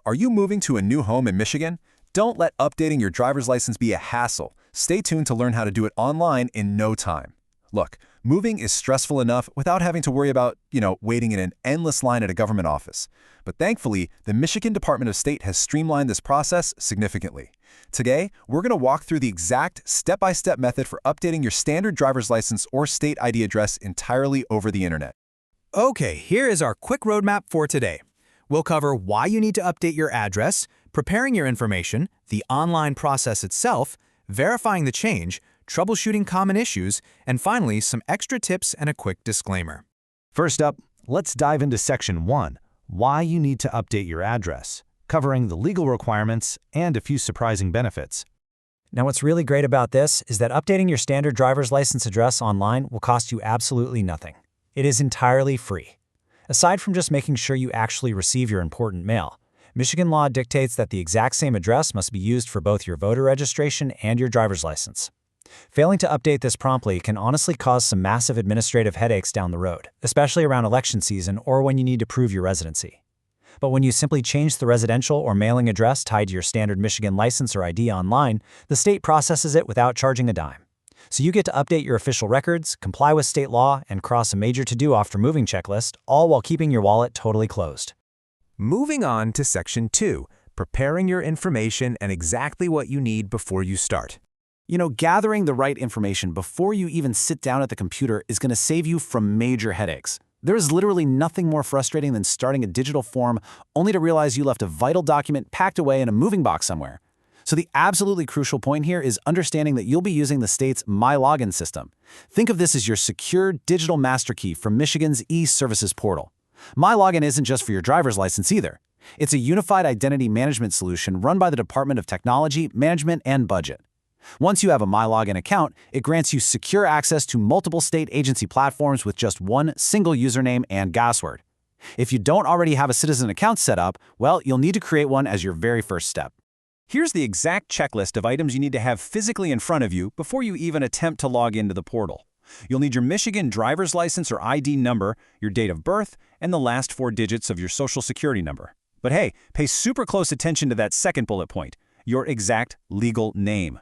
Are you moving to a new home in Michigan? Don't let updating your driver's license be a hassle. Stay tuned to learn how to do it online in no time. Look, moving is stressful enough without having to worry about, waiting in an endless line at a government office. But thankfully, the Michigan Department of State has streamlined this process significantly. Today, we're going to walk through the exact step-by-step method for updating your standard driver's license or state ID address entirely over the internet. Okay, here is our quick roadmap for today. We'll cover why you need to update your address, preparing your information, the online process itself, verifying the change, troubleshooting common issues, and finally, some extra tips and a quick disclaimer. First up, let's dive into Section 1, why you need to update your address, covering the legal requirements and a few surprising benefits. Now, what's really great about this is that updating your standard driver's license address online will cost you absolutely nothing. It is entirely free. Aside from just making sure you actually receive your important mail, Michigan law dictates that the exact same address must be used for both your voter registration and your driver's license. Failing to update this promptly can honestly cause some massive administrative headaches down the road, especially around election season or when you need to prove your residency. But when you simply change the residential or mailing address tied to your standard Michigan license or ID online, the state processes it without charging a dime. So you get to update your official records, comply with state law, and cross a major to-do after moving checklist, all while keeping your wallet totally closed. Moving on to Section 2, preparing your information and exactly what you need before you start. Gathering the right information before you even sit down at the computer is going to save you from major headaches. There is literally nothing more frustrating than starting a digital form only to realize you left a vital document packed away in a moving box somewhere. So the absolutely crucial point here is understanding that you'll be using the state's MyLogin system. Think of this as your secure digital master key from Michigan's e-services portal. MyLogin isn't just for your driver's license either. It's a unified identity management solution run by the Department of Technology, Management, and Budget. Once you have a MyLogin account, it grants you secure access to multiple state agency platforms with just one single username and password. If you don't already have a citizen account set up, well, you'll need to create one as your very first step. Here's the exact checklist of items you need to have physically in front of you before you even attempt to log into the portal. You'll need your Michigan driver's license or ID number, your date of birth, and the last 4 digits of your social security number. But hey, pay super close attention to that second bullet point, your exact legal name.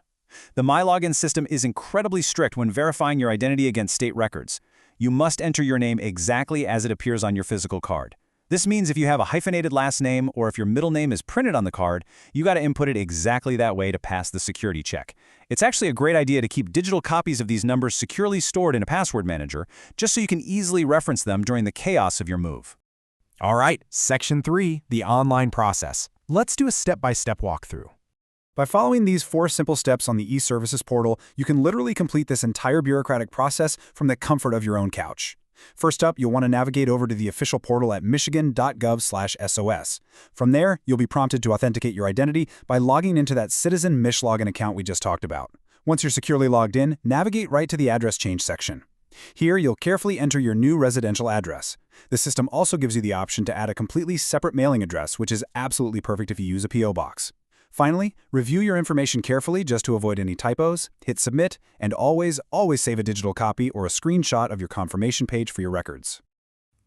The MyLogin system is incredibly strict when verifying your identity against state records. You must enter your name exactly as it appears on your physical card. This means if you have a hyphenated last name or if your middle name is printed on the card, you got to input it exactly that way to pass the security check. It's actually a great idea to keep digital copies of these numbers securely stored in a password manager, just so you can easily reference them during the chaos of your move. All right, Section 3, the online process. Let's do a step-by-step walkthrough. By following these 4 simple steps on the e-services portal, you can literally complete this entire bureaucratic process from the comfort of your own couch. First up, you'll want to navigate over to the official portal at michigan.gov/SOS. From there, you'll be prompted to authenticate your identity by logging into that Citizen MichLogin account we just talked about. Once you're securely logged in, navigate right to the address change section. Here, you'll carefully enter your new residential address. The system also gives you the option to add a completely separate mailing address, which is absolutely perfect if you use a P.O. box. Finally, review your information carefully just to avoid any typos, hit submit, and always save a digital copy or a screenshot of your confirmation page for your records.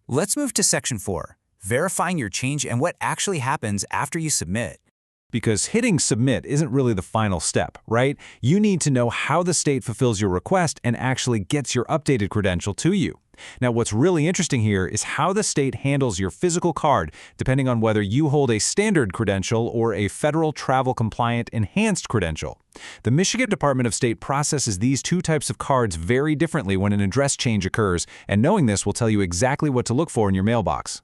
Let's move to Section 4, verifying your change and what actually happens after you submit. Because hitting submit isn't really the final step, right? You need to know how the state fulfills your request and actually gets your updated credential to you. Now, what's really interesting here is how the state handles your physical card, depending on whether you hold a standard credential or a federal travel-compliant enhanced credential. The Michigan Department of State processes these 2 types of cards very differently when an address change occurs, and knowing this will tell you exactly what to look for in your mailbox.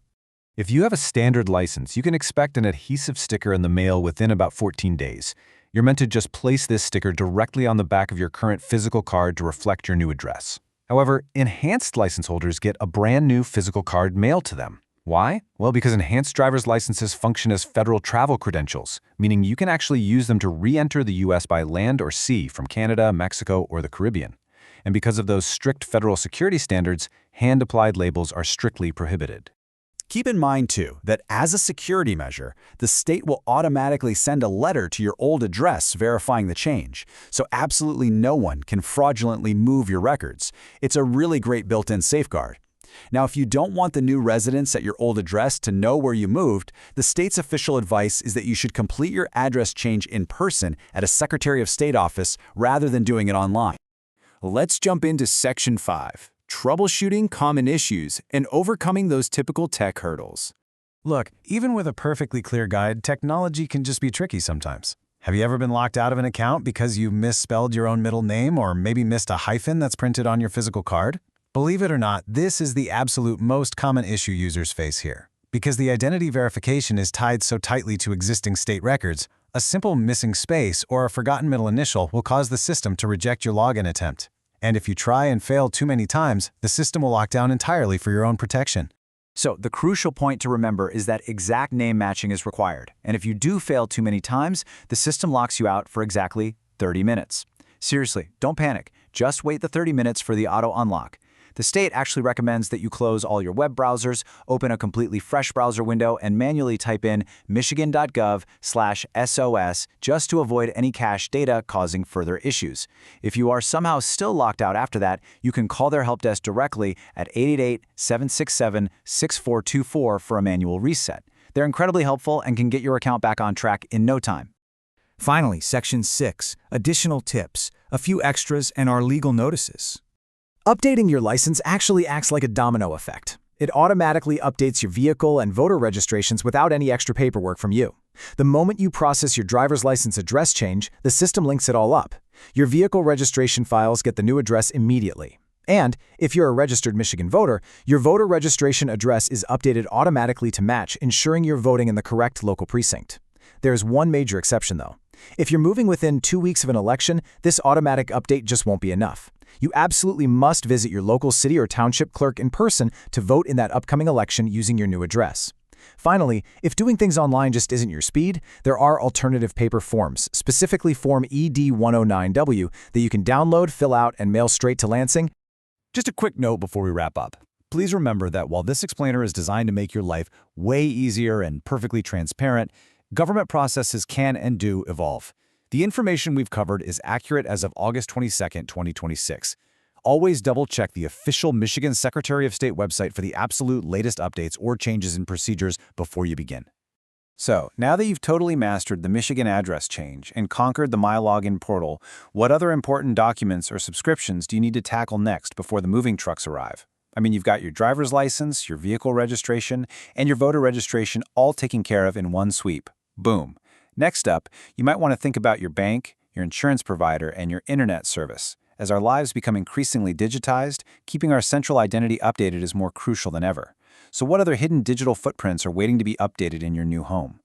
If you have a standard license, you can expect an adhesive sticker in the mail within about 14 days. You're meant to just place this sticker directly on the back of your current physical card to reflect your new address. However, enhanced license holders get a brand new physical card mailed to them. Why? Well, because enhanced driver's licenses function as federal travel credentials, meaning you can actually use them to re-enter the U.S. by land or sea from Canada, Mexico, or the Caribbean. And because of those strict federal security standards, hand-applied labels are strictly prohibited. Keep in mind, too, that as a security measure, the state will automatically send a letter to your old address verifying the change, so absolutely no one can fraudulently move your records. It's a really great built-in safeguard. Now, if you don't want the new residents at your old address to know where you moved, the state's official advice is that you should complete your address change in person at a Secretary of State office rather than doing it online. Let's jump into Section 5, troubleshooting common issues and overcoming those typical tech hurdles. Look, even with a perfectly clear guide, technology can just be tricky sometimes. Have you ever been locked out of an account because you misspelled your own middle name or maybe missed a hyphen that's printed on your physical card? Believe it or not, this is the absolute most common issue users face here. Because the identity verification is tied so tightly to existing state records, a simple missing space or a forgotten middle initial will cause the system to reject your login attempt. And if you try and fail too many times, the system will lock down entirely for your own protection. So the crucial point to remember is that exact name matching is required. And if you do fail too many times, the system locks you out for exactly 30 minutes. Seriously, don't panic. Just wait the 30 minutes for the auto unlock. The state actually recommends that you close all your web browsers, open a completely fresh browser window, and manually type in michigan.gov/SOS just to avoid any cache data causing further issues. If you are somehow still locked out after that, you can call their help desk directly at 888-767-6424 for a manual reset. They're incredibly helpful and can get your account back on track in no time. Finally, Section 6, additional tips, a few extras, and our legal notices. Updating your license actually acts like a domino effect. It automatically updates your vehicle and voter registrations without any extra paperwork from you. The moment you process your driver's license address change, the system links it all up. Your vehicle registration files get the new address immediately. And if you're a registered Michigan voter, your voter registration address is updated automatically to match, ensuring you're voting in the correct local precinct. There's one major exception, though. If you're moving within 2 weeks of an election, this automatic update just won't be enough. You absolutely must visit your local city or township clerk in person to vote in that upcoming election using your new address. Finally, if doing things online just isn't your speed, there are alternative paper forms, specifically Form ED-109W, that you can download, fill out, and mail straight to Lansing. Just a quick note before we wrap up. Please remember that while this explainer is designed to make your life way easier and perfectly transparent, government processes can and do evolve. The information we've covered is accurate as of August 22, 2026. Always double-check the official Michigan Secretary of State website for the absolute latest updates or changes in procedures before you begin. So, now that you've totally mastered the Michigan address change and conquered the MyLogin portal, what other important documents or subscriptions do you need to tackle next before the moving trucks arrive? I mean, you've got your driver's license, your vehicle registration, and your voter registration all taken care of in one sweep. Boom. Next up, you might want to think about your bank, your insurance provider, and your internet service. As our lives become increasingly digitized, keeping our central identity updated is more crucial than ever. So what other hidden digital footprints are waiting to be updated in your new home?